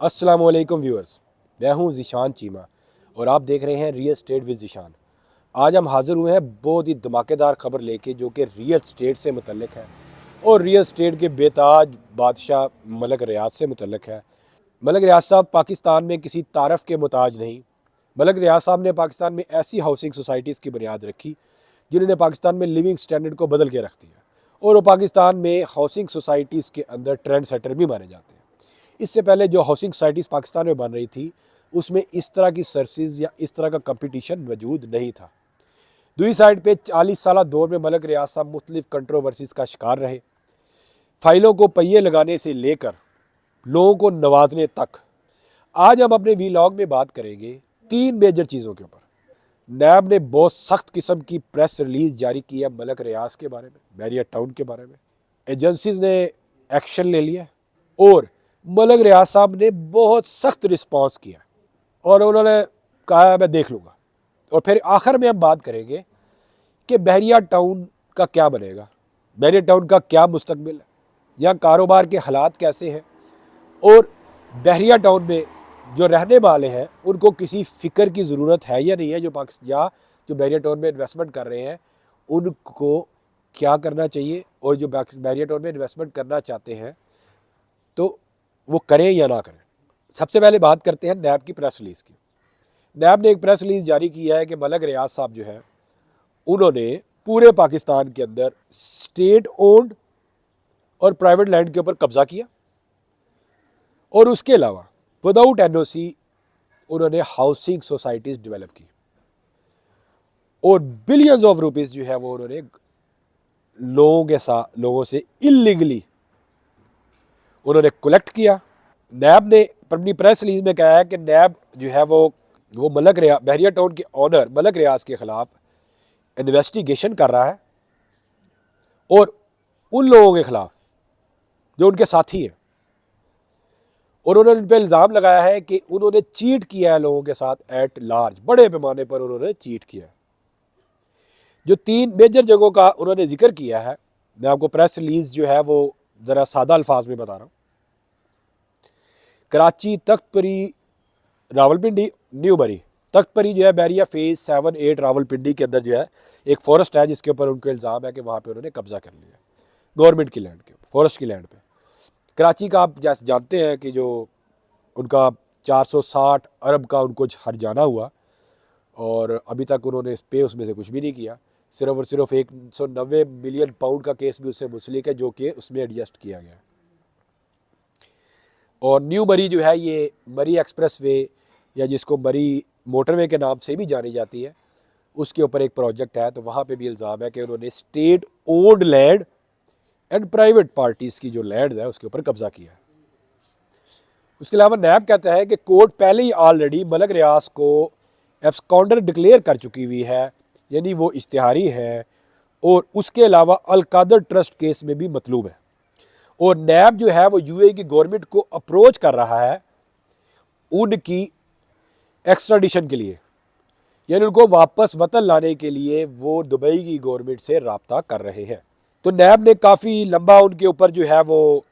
अस्सलाम वालेकुम व्यूअर्स, मैं हूं ज़ीशान चीमा और आप देख रहे हैं रियल स्टेट विद ज़ीशान। आज हम हाज़िर हुए हैं बहुत ही धमाकेदार खबर लेके जो कि रियल स्टेट से मुतल्लिक है और रियल स्टेट के बेताज बादशाह मलक रियाज से मुतल्लिक है। मलक रियाज साहब पाकिस्तान में किसी तारफ़ के मुताज नहीं। मलक रियाज साहब ने पाकिस्तान में ऐसी हाउसिंग सोसाइटीज़ की बुनियाद रखी जिन्होंने पाकिस्तान में लिविंग स्टैंडर्ड को बदल के रख दिया और वो पाकिस्तान में हाउसिंग सोसाइटीज़ के अंदर ट्रेंड सेटर भी माने जाते हैं। इससे पहले जो हाउसिंग सोसाइटीज़ पाकिस्तान में बन रही थी उसमें इस तरह की सर्विसेज या इस तरह का कंपटीशन मौजूद नहीं था। दूसरी साइड पे 40 साल दौर में मलक रियाज साहब मुख्तलिफ कंट्रोवर्सीज़ का शिकार रहे। फाइलों को पहिए लगाने से लेकर लोगों को नवाजने तक। आज हम अपने वीलॉग में बात करेंगे 3 मेजर चीज़ों के ऊपर। नैब ने बहुत सख्त किस्म की प्रेस रिलीज जारी की है मलक रियाज के बारे में, बैरिया टाउन के बारे में। एजेंसीज ने एक्शन ले लिया और मलक रियाज साहब ने बहुत सख्त रिस्पांस किया और उन्होंने कहा मैं देख लूँगा। और फिर आखिर में हम बात करेंगे कि बहरिया टाउन का क्या बनेगा, बहरिया टाउन का क्या मुस्तकबिल है, यहाँ कारोबार के हालात कैसे हैं और बहरिया टाउन में जो रहने वाले हैं उनको किसी फ़िक्र की ज़रूरत है या नहीं है। जो बहरिया टाउन में इन्वेस्टमेंट कर रहे हैं उनको क्या करना चाहिए और जो बहरिया टाउन में इन्वेस्टमेंट करना चाहते हैं तो वो करें या ना करें। सबसे पहले बात करते हैं नैब की प्रेस रिलीज़ की। नैब ने एक प्रेस रिलीज़ जारी किया है कि मलक रियाज साहब जो है उन्होंने पूरे पाकिस्तान के अंदर स्टेट ओन्ड और प्राइवेट लैंड के ऊपर कब्जा किया और उसके अलावा विदाउट एनओसी उन्होंने हाउसिंग सोसाइटीज़ डेवलप की और बिलियंस ऑफ रुपीस जो है वो उन्होंने लोगों से इलीगली उन्होंने कलेक्ट किया। नैब ने अपनी प्रेस रिलीज में कहा है कि नैब जो है वो बहरिया टाउन के ऑनर मलक रियाज के खिलाफ इन्वेस्टिगेशन कर रहा है और उन लोगों के खिलाफ जो उनके साथी हैं और उन्होंने उन पर इल्ज़ाम लगाया है कि उन्होंने चीट किया है लोगों के साथ एट लार्ज, बड़े पैमाने पर उन्होंने चीट किया है। जो 3 मेजर जगहों का उन्होंने जिक्र किया है, मैं आपको प्रेस रिलीज जो है वो ज़रा सादा अल्फाज में बता रहा हूँ। कराची, तख्तपरी, रावलपिंडी, न्यू बरी। तख्तपरी जो है बैरिया फेज 7, 8 रावलपिंडी के अंदर जो है एक फॉरेस्ट है जिसके ऊपर उनको इल्ज़ाम है कि वहाँ पे उन्होंने कब्जा कर लिया गवर्नमेंट की लैंड के, फॉरेस्ट की लैंड पे। कराची का आप जैसे जानते हैं कि जो उनका 460 अरब का उनको हर्जाना हुआ और अभी तक उन्होंने पे उसमें से कुछ भी नहीं किया। सिर्फ और सिर्फ 190 मिलियन पाउंड का केस भी उससे मुंसलिक है जो कि उसमें एडजस्ट किया गया। और न्यू मरी जो है ये मरी एक्सप्रेस वे या जिसको मरी मोटरवे के नाम से भी जानी जाती है, उसके ऊपर एक प्रोजेक्ट है। तो वहाँ पे भी इल्ज़ाम है कि उन्होंने state owned land and private parties की जो लैंड है उसके ऊपर कब्जा किया। उसके अलावा नैब कहता है कि कोर्ट पहले ही ऑलरेडी मलक रियाज को एब्सकॉन्डर डिक्लेयर कर चुकी हुई है, यानी वो इश्तिहारी है और उसके अलावा अलकादर ट्रस्ट केस में भी मतलूब है। और नैब जो है वो यूएई की गवर्नमेंट को अप्रोच कर रहा है उनकी एक्स्ट्राडिशन के लिए, यानी उनको वापस वतन लाने के लिए वो दुबई की गवर्नमेंट से रब्ता कर रहे हैं। तो नैब ने काफ़ी लंबा उनके ऊपर जो है वो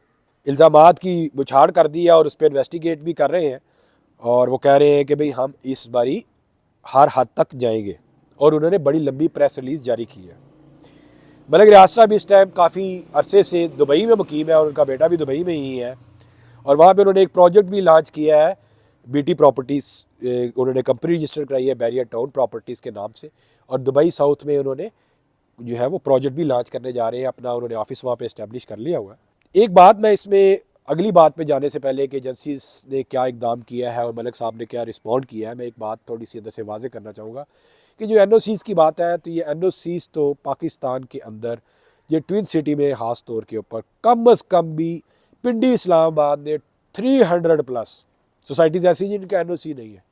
इल्ज़ामात की बुछाड़ कर दी है और उस पर इन्वेस्टिगेट भी कर रहे हैं और वो कह रहे हैं कि भाई हम इस बारी हर हद तक जाएंगे और उन्होंने बड़ी लंबी प्रेस रिलीज़ जारी की है। मलक रियाज साहब भी इस टाइम काफ़ी अरसे से दुबई में मुकीम है और उनका बेटा भी दुबई में ही है और वहाँ पे उन्होंने एक प्रोजेक्ट भी लॉन्च किया है, बीटी प्रॉपर्टीज़। उन्होंने कंपनी रजिस्टर कराई है बैरिया टाउन प्रॉपर्टीज़ के नाम से और दुबई साउथ में उन्होंने जो है वो प्रोजेक्ट भी लॉन्च करने जा रहे हैं, अपना उन्होंने ऑफिस वहाँ पे इस्टेब्लिश कर लिया हुआ है। एक बात मैं इसमें अगली बात पे जाने से पहले कि एजेंसीज ने क्या इकदाम किया है और मलक साहब ने क्या रिस्पॉन्ड किया है, मैं एक बात थोड़ी सी अंदर से वाजे करना चाहूँगा कि जो एनओसीज़ की बात है तो ये एनओसीज़ तो पाकिस्तान के अंदर ये ट्विन सिटी में ख़ास तौर के ऊपर कम अज़ कम भी पिंडी इस्लामाबाद ने 300 प्लस सोसाइटीज़ ऐसी जिनका एनओसी नहीं है।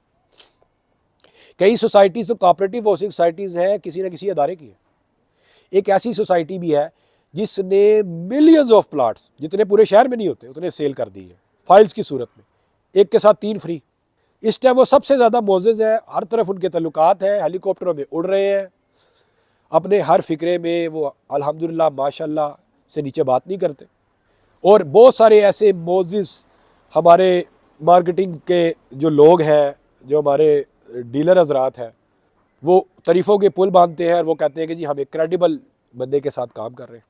कई सोसाइटीज़ तो कोऑपरेटिव हाउसिंग सोसाइटीज़ हैं किसी न किसी अदारे की है। एक ऐसी सोसाइटी भी है जिसने मिलियंस ऑफ प्लाट्स, जितने पूरे शहर में नहीं होते उतने सेल कर दी है फाइल्स की सूरत में, एक के साथ 3 फ्री। इस टाइम वो सबसे ज़्यादा मोअज़्ज़ज़ है, हर तरफ उनके तल्लुकात हैं, हेलीकॉप्टरों में उड़ रहे हैं, अपने हर फिक्रे में वो अल्हम्दुलिल्लाह माशाल्लाह से नीचे बात नहीं करते। और बहुत सारे ऐसे मोअज़्ज़ज़ हमारे मार्केटिंग के जो लोग हैं, जो हमारे डीलर हजरात हैं, वो तारीफ़ों के पुल बांधते हैं और वो कहते हैं कि जी हम एक क्रेडिबल बंदे के साथ काम कर रहे हैं।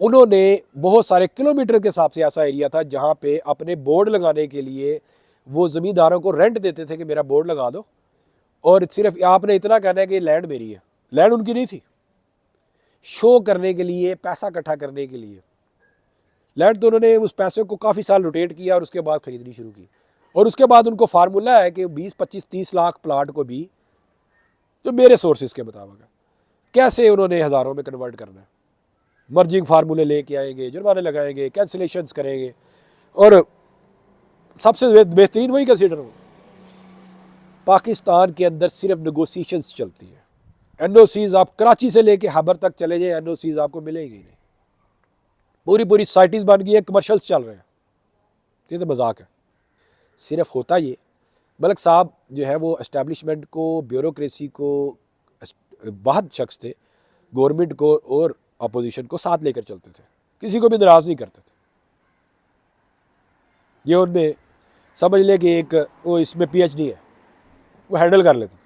उन्होंने बहुत सारे किलोमीटर के हिसाब से ऐसा एरिया था जहाँ पे अपने बोर्ड लगाने के लिए वो ज़मींदारों को रेंट देते थे कि मेरा बोर्ड लगा दो, और सिर्फ आपने इतना कहना है कि लैंड मेरी है। लैंड उनकी नहीं थी, शो करने के लिए, पैसा इकट्ठा करने के लिए लैंड। तो उन्होंने उस पैसे को काफ़ी साल रोटेट किया और उसके बाद ख़रीदनी शुरू की। और उसके बाद उनको फार्मूला है कि 20, 25, 30 लाख प्लाट को भी, जो मेरे सोर्सेज के मुताबिक है, कैसे उन्होंने हज़ारों में कन्वर्ट करना है। मर्जिंग फार्मूले लेके आएंगे, जुर्माने लगाएंगे, कैंसिलेशंस करेंगे, और सबसे बेहतरीन वही कंसिडर हो, पाकिस्तान के अंदर सिर्फ नेगोशिएशंस चलती है। एनओसीज आप कराची से लेके हैबर तक चले जाए, एनओसीज आपको मिलेंगे नहीं। पूरी पूरी सोसाइटीज़ बन गई है, कमर्शल्स चल रहे हैं। ये तो मजाक है। सिर्फ होता ये, मलिक साहब जो है वो एस्टेब्लिशमेंट को, ब्यूरोक्रेसी को, वाहद शख्स थे, गवर्नमेंट को और अपोजिशन को साथ लेकर चलते थे, किसी को भी नाराज़ नहीं करते थे। ये उनमें समझ ले कि एक वो इसमें पीएचडी है, वो हैंडल कर लेते थे।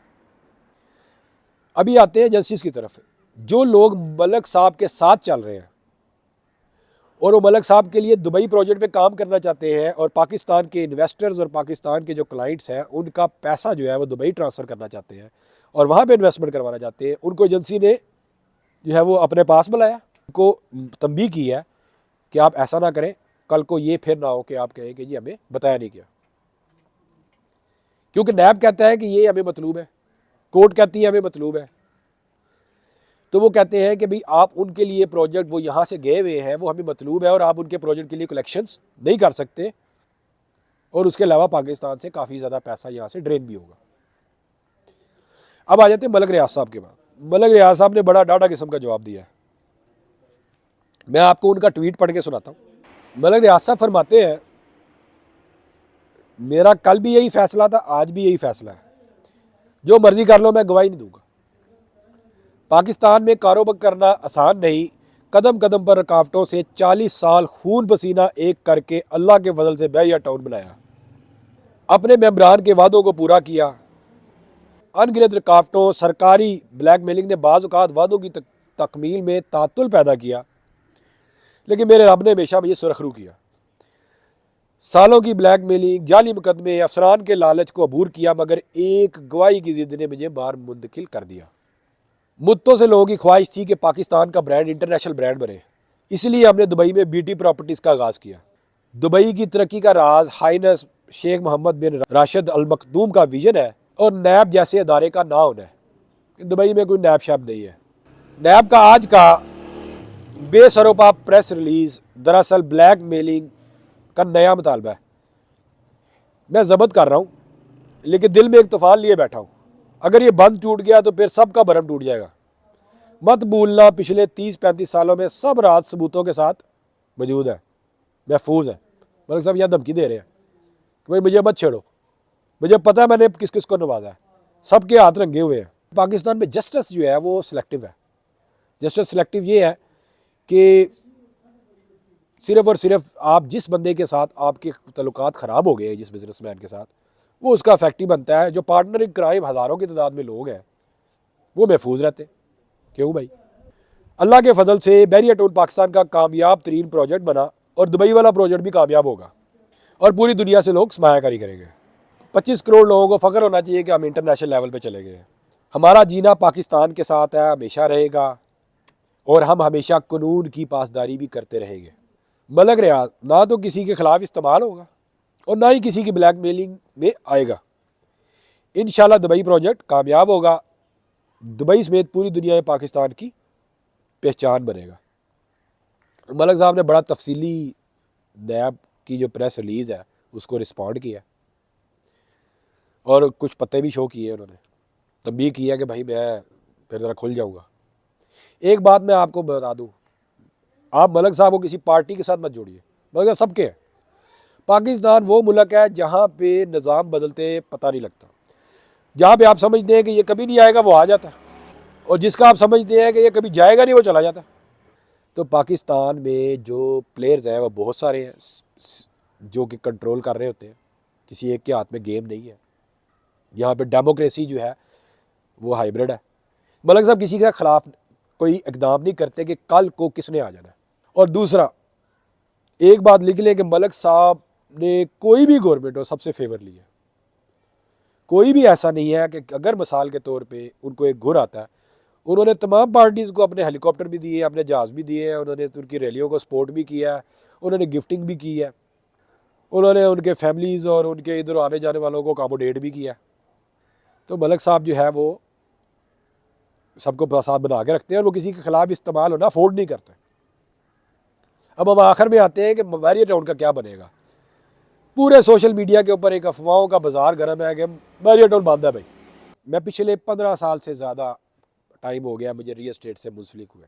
अभी आते हैं एजेंसीज की तरफ। जो लोग मलिक साहब के साथ चल रहे हैं और वो मलिक साहब के लिए दुबई प्रोजेक्ट पे काम करना चाहते हैं, और पाकिस्तान के इन्वेस्टर्स और पाकिस्तान के जो क्लाइंट्स हैं उनका पैसा जो है वो दुबई ट्रांसफ़र करना चाहते हैं और वहाँ पे इन्वेस्टमेंट करवाना चाहते हैं, उनको एजेंसी ने जो है वो अपने पास बुलाया, उनको तंबीह की है कि आप ऐसा ना करें, कल को ये फिर ना हो कि आप कहें कि जी हमें बताया नहीं किया। क्योंकि नैब कहता है कि ये हमें मतलूब है, कोर्ट कहती है हमें मतलूब है, तो वो कहते हैं कि भाई आप उनके लिए प्रोजेक्ट, वो यहाँ से गए हुए हैं, वो हमें मतलूब है और आप उनके प्रोजेक्ट के लिए कलेक्शंस नहीं कर सकते, और उसके अलावा पाकिस्तान से काफ़ी ज़्यादा पैसा यहाँ से ड्रेन भी होगा। अब आ जाते हैं मलिक रियाज साहब के बाद। मलिक रियाज साहब ने बड़ा डाढ़ा किस्म का जवाब दिया है। मैं आपको उनका ट्वीट पढ़ के सुनाता हूँ। मलिक रियाज साहब फरमाते हैं, मेरा कल भी यही फैसला था, आज भी यही फैसला है, जो मर्जी कर लो, मैं गवाही नहीं दूंगा। पाकिस्तान में कारोबार करना आसान नहीं, कदम कदम पर रुकावटों से 40 साल खून पसीना एक करके अल्लाह के फजल से बहरिया टाउन बनाया, अपने मेंबरान के वादों को पूरा किया। अनगिनत रुकावटों, सरकारी ब्लैकमेलिंग ने बाज़ औक़ात वादों की तकमील में तातुल पैदा किया, लेकिन मेरे रब ने हमेशा मुझे सुरखरू किया। सालों की ब्लैकमेलिंग, जाली मुकदमे, अफसरान के लालच को अबूर किया, मगर एक गवाही की जिद ने मुझे बार मुंतकिल कर दिया। मुद्दों से लोगों की ख्वाहिश थी कि पाकिस्तान का ब्रांड इंटरनेशनल ब्रांड बने, इसलिए हमने दुबई में बीटी प्रॉपर्टीज़ का आगाज़ किया। दुबई की तरक्की का राज हाइनस शेख मोहम्मद बिन राशिद अल मखदूम का विजन है और नैब जैसे अदारे का ना होना है। दुबई में कोई नैब शैब नहीं है। नैब का आज का बेसरोपा प्रेस रिलीज़ दरअसल ब्लैक मेलिंग का नया मुतालबा है। मैं ज़ब्त कर रहा हूँ, लेकिन दिल में एक तूफ़ान लिए बैठा हूँ। अगर ये बंद टूट गया तो फिर सबका भरम टूट जाएगा। मत भूलना, पिछले 30-35 सालों में सब राज सबूतों के साथ मौजूद है, महफूज है। मलिक साहब यहाँ धमकी दे रहे हैं कि भाई मुझे मत छेड़ो, मुझे पता है मैंने किस किस को नवाजा है, सबके हाथ रंगे हुए हैं। पाकिस्तान में जस्टिस जो है वो सिलेक्टिव है। जस्टिस सिलेक्टिव ये है कि सिर्फ और सिर्फ आप जिस बंदे के साथ आपके तल्लुकात ख़राब हो गए हैं, जिस बिजनेसमैन के साथ, वो उसका फैक्ट्री बनता है। जो पार्टनर इन क्राइम हज़ारों की तादाद में लोग हैं वो महफूज रहते। क्यों भाई? अल्लाह के फजल से बहरिया टाउन पाकिस्तान का कामयाब तरीन प्रोजेक्ट बना और दुबई वाला प्रोजेक्ट भी कामयाब होगा और पूरी दुनिया से लोग सरमायाकारी करेंगे। 25 करोड़ लोगों को फ़ख्र होना चाहिए कि हम इंटरनेशनल लेवल पे चले गए हैं। हमारा जीना पाकिस्तान के साथ है, हमेशा रहेगा, और हम हमेशा कानून की पासदारी भी करते रहेंगे। मलिक रियाज ना तो किसी के ख़िलाफ़ इस्तेमाल होगा और ना ही किसी की ब्लैकमेलिंग में आएगा। इंशाल्लाह दुबई प्रोजेक्ट कामयाब होगा। दुबई समेत पूरी दुनिया में पाकिस्तान की पहचान बनेगा। मलिक साहब ने बड़ा तफसीली नैब की जो प्रेस रिलीज़ है उसको रिस्पॉन्ड किया और कुछ पते भी शो किए। उन्होंने तंबीह किया कि भाई मैं फिर ज़रा खुल जाऊँगा। एक बात मैं आपको बता दूँ, आप मलिक साहब को किसी पार्टी के साथ मत जोड़िए। मलिक साहब सबके हैं। पाकिस्तान वो मुल्क है जहाँ पे निज़ाम बदलते पता नहीं लगता। जहाँ पे आप समझते हैं कि ये कभी नहीं आएगा वो आ जाता है, और जिसका आप समझते हैं कि ये कभी जाएगा नहीं वो चला जाता है। तो पाकिस्तान में जो प्लेयर्स हैं वो बहुत सारे हैं जो कि कंट्रोल कर रहे होते हैं। किसी एक के हाथ में गेम नहीं है। यहाँ पे डेमोक्रेसी जो है वो हाइब्रिड है। मलिक साहब किसी के खिलाफ कोई इकदाम नहीं करते कि कल को किसने आ जाना है। और दूसरा एक बात लिख लें कि मलिक साहब ने कोई भी गवर्नमेंट हो सबसे फेवर लिया। कोई भी ऐसा नहीं है कि अगर मिसाल के तौर पे उनको एक गुर आता है, उन्होंने तमाम पार्टीज़ को अपने हेलीकॉप्टर भी दिए, अपने जहाज़ भी दिए हैं, उन्होंने उनकी रैलियों को सपोर्ट भी किया है, उन्होंने गिफ्टिंग भी की है, उन्होंने उनके फैमिलीज़ और उनके इधर आने जाने वालों को अकोमोडेट भी किया। तो मलिक साहब जो है वो सबको साथ बना के रखते हैं और वो किसी के खिलाफ इस्तेमाल होना अफोर्ड नहीं करते। अब हम आखिर में आते हैं कि बैरियर टाउन का क्या बनेगा। पूरे सोशल मीडिया के ऊपर एक अफवाहों का बाजार गर्म है कि बैरियर टाउन बंद है। भाई मैं पिछले 15 साल से ज़्यादा टाइम हो गया मुझे रियल एस्टेट से मुंसलिक हुए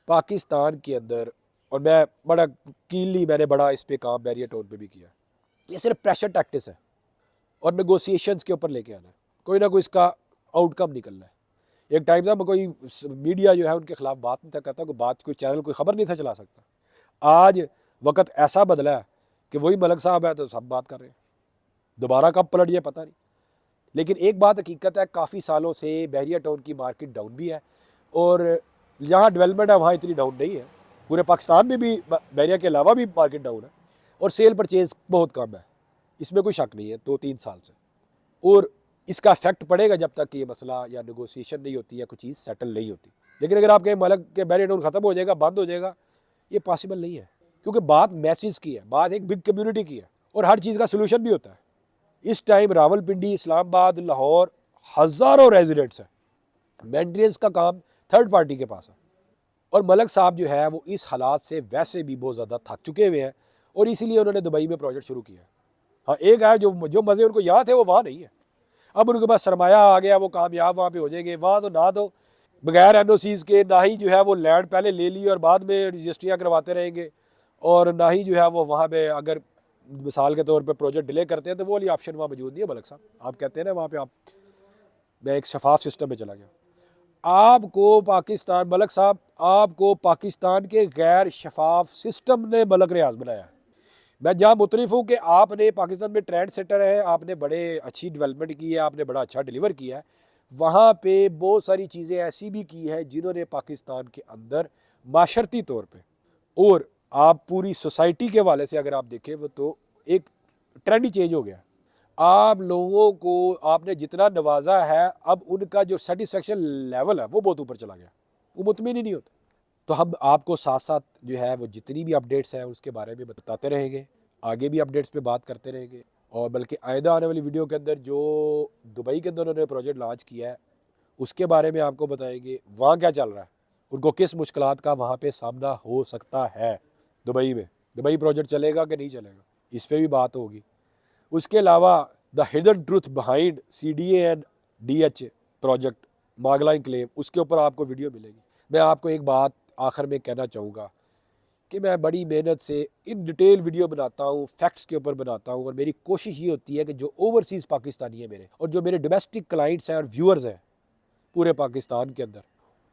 पाकिस्तान के अंदर, और मैं बड़ा कीनली मैंने बड़ा इस पे काम बैरियर टाउन पे भी किया। ये सिर्फ प्रेशर टैक्टिस है और नेगोशिएशंस के ऊपर लेके आना है, कोई ना कोई इसका आउटकम निकलना है। एक टाइम था कोई मीडिया जो है उनके खिलाफ बात नहीं था करता, कोई बात कोई चैनल कोई खबर नहीं था चला सकता। आज वक्त ऐसा बदला है कि वही मलिक साहब है तो सब बात कर रहे हैं, दोबारा कब पलट जाए पता नहीं। लेकिन एक बात हकीकत है, काफ़ी सालों से बैरियर टाउन की मार्केट डाउन भी है और जहाँ डेवलपमेंट है वहाँ इतनी डाउन नहीं है। पूरे पाकिस्तान में भी बैरियर के अलावा भी मार्केट डाउन है और सेल परचेज़ बहुत कम है, इसमें कोई शक नहीं है 2-3 साल से। और इसका इफेक्ट पड़ेगा जब तक कि ये मसला या नेगोशिएशन नहीं होती या कोई चीज़ सेटल नहीं होती। लेकिन अगर आपके मलिक के बैरियर टाउन ख़त्म हो जाएगा, बंद हो जाएगा, ये पॉसिबल नहीं है, क्योंकि बात मैसेज की है, बात एक बिग कम्युनिटी की है और हर चीज़ का सोल्यूशन भी होता है। इस टाइम रावलपिंडी, इस्लामाबाद, लाहौर हज़ारों रेजिडेंट्स हैं, मेंटेनेंस का काम थर्ड पार्टी के पास है और मलिक साहब जो है वो इस हालात से वैसे भी बहुत ज़्यादा थक चुके हुए हैं और इसीलिए उन्होंने दुबई में प्रोजेक्ट शुरू किया। हाँ, एक है जो मज़े उनको यहाँ थे वो वहाँ नहीं है। अब उनके पास सरमाया आ गया, वो कामयाब वहाँ पे हो जाएंगे। वहाँ तो ना तो बगैर एनओसीज़ के, ना ही जो है वो लैंड पहले ले ली और बाद में रजिस्ट्रियाँ करवाते रहेंगे, और ना ही जो है वो वहाँ पे अगर मिसाल के तौर पे प्रोजेक्ट डिले करते हैं तो वो वाली ऑप्शन वहाँ मौजूद नहीं है। मलिक साहब आप कहते हैं ना वहाँ पे आप, मैं एक शफाफ सिस्टम में चला गया। आपको पाकिस्तान, मलिक साहब आपको पाकिस्तान के गैर शफाफ सिस्टम ने मलिक रियाज बनाया। मैं जहाँ मुतरिफ़ हूँ कि आपने पाकिस्तान में ट्रेंड सेटर है, आपने बड़े अच्छी डेवलपमेंट की है, आपने बड़ा अच्छा डिलीवर किया है। वहाँ पे बहुत सारी चीज़ें ऐसी भी की है जिन्होंने पाकिस्तान के अंदर माशरती तौर पे और आप पूरी सोसाइटी के हवाले से अगर आप देखें वो तो एक ट्रेंड ही चेंज हो गया। आप लोगों को आपने जितना नवाजा है, अब उनका जो सेटिस्फेक्शन लेवल है वो बहुत ऊपर चला गया, वो मुतमिन ही नहीं होता। तो हम आपको साथ साथ जो है वो जितनी भी अपडेट्स हैं उसके बारे में बताते रहेंगे, आगे भी अपडेट्स पे बात करते रहेंगे। और बल्कि आइंदा आने वाली वीडियो के अंदर जो दुबई के अंदर उन्होंने प्रोजेक्ट लॉन्च किया है उसके बारे में आपको बताएंगे, वहाँ क्या चल रहा है, उनको किस मुश्किलात का वहाँ पे सामना हो सकता है दुबई में, दुबई प्रोजेक्ट चलेगा कि नहीं चलेगा, इस पर भी बात होगी। उसके अलावा the hidden truth behind CDA and DH project मागला इंक्लेव, उसके ऊपर आपको वीडियो मिलेगी। मैं आपको एक बात आखिर में कहना चाहूँगा कि मैं बड़ी मेहनत से इन डिटेल वीडियो बनाता हूँ, फैक्ट्स के ऊपर बनाता हूँ, और मेरी कोशिश ये होती है कि जो ओवरसीज़ पाकिस्तानी है मेरे और जो मेरे डोमेस्टिक क्लाइंट्स हैं और व्यूअर्स हैं पूरे पाकिस्तान के अंदर,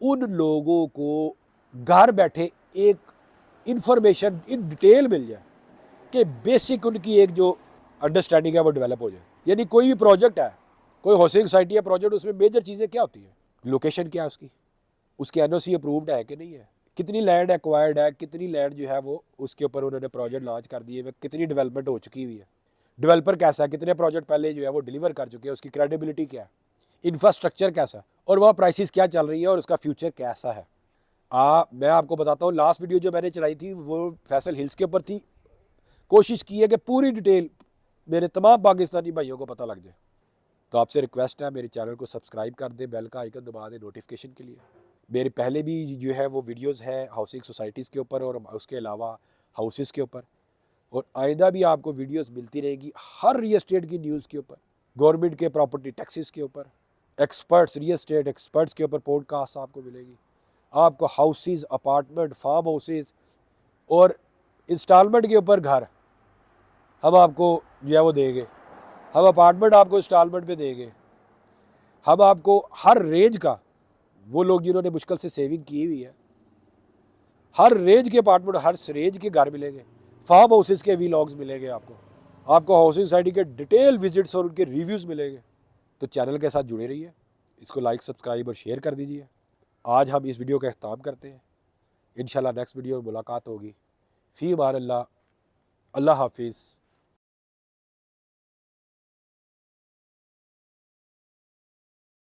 उन लोगों को घर बैठे एक इंफॉर्मेशन इन डिटेल मिल जाए कि बेसिक उनकी एक जो अंडरस्टैंडिंग है वो डेवलप हो जाए। यानी कोई भी प्रोजेक्ट है, कोई हाउसिंग सोसाइटी है प्रोजेक्ट, उसमें मेजर चीज़ें क्या होती हैं, लोकेशन क्या है उसकी, उसकी NOC अप्रूव्ड है कि नहीं है, कितनी लैंड एक्वायर्ड है, कितनी लैंड जो है वो उसके ऊपर उन्होंने प्रोजेक्ट लॉन्च कर दिए, कितनी डेवलपमेंट हो चुकी हुई है, डेवलपर कैसा है, कितने प्रोजेक्ट पहले जो है वो डिलीवर कर चुके हैं, उसकी क्रेडिबिलिटी क्या है, इंफ्रास्ट्रक्चर कैसा है, और वहाँ प्राइसेस क्या चल रही है और उसका फ्यूचर कैसा है। मैं आपको बताता हूँ, लास्ट वीडियो जो मैंने चलाई थी वो फैसल हिल्स के ऊपर थी। कोशिश की है कि पूरी डिटेल मेरे तमाम पाकिस्तानी भाइयों को पता लग जाए। तो आपसे रिक्वेस्ट है मेरे चैनल को सब्सक्राइब कर दें, बेल का आइकन दबा दें नोटिफिकेशन के लिए। मेरे पहले भी जो है वो वीडियोस है हाउसिंग सोसाइटीज़ के ऊपर और उसके अलावा हाउसेस के ऊपर, और आइंदा भी आपको वीडियोस मिलती रहेगी हर रियल एस्टेट की न्यूज़ के ऊपर, गवर्नमेंट के प्रॉपर्टी टैक्सेस के ऊपर, एक्सपर्ट्स रियल एस्टेट एक्सपर्ट्स के ऊपर पॉडकास्ट आपको मिलेगी। आपको हाउसेस, अपार्टमेंट, फार्म हाउसेस और इंस्टॉलमेंट के ऊपर घर हम आपको जो है वो देंगे। हम अपार्टमेंट आपको इंस्टॉलमेंट पे देंगे। हम आपको हर रेंज का, वो लोग जिन्होंने मुश्किल से सेविंग की हुई है, हर रेंज के अपार्टमेंट, हर रेंज के घर मिलेंगे, फार्म हाउसेस के व्लॉग्स मिलेंगे आपको। आपको हाउसिंग सोसाइटी के डिटेल विजिट्स और उनके रिव्यूज़ मिलेंगे। तो चैनल के साथ जुड़े रहिए, इसको लाइक, सब्सक्राइब और शेयर कर दीजिए। आज हम इस वीडियो का अख्ताम करते हैं। इंशाल्लाह नेक्स्ट वीडियो में मुलाकात होगी। फ़ी अमान अल्लाह, अल्लाह हाफिज़।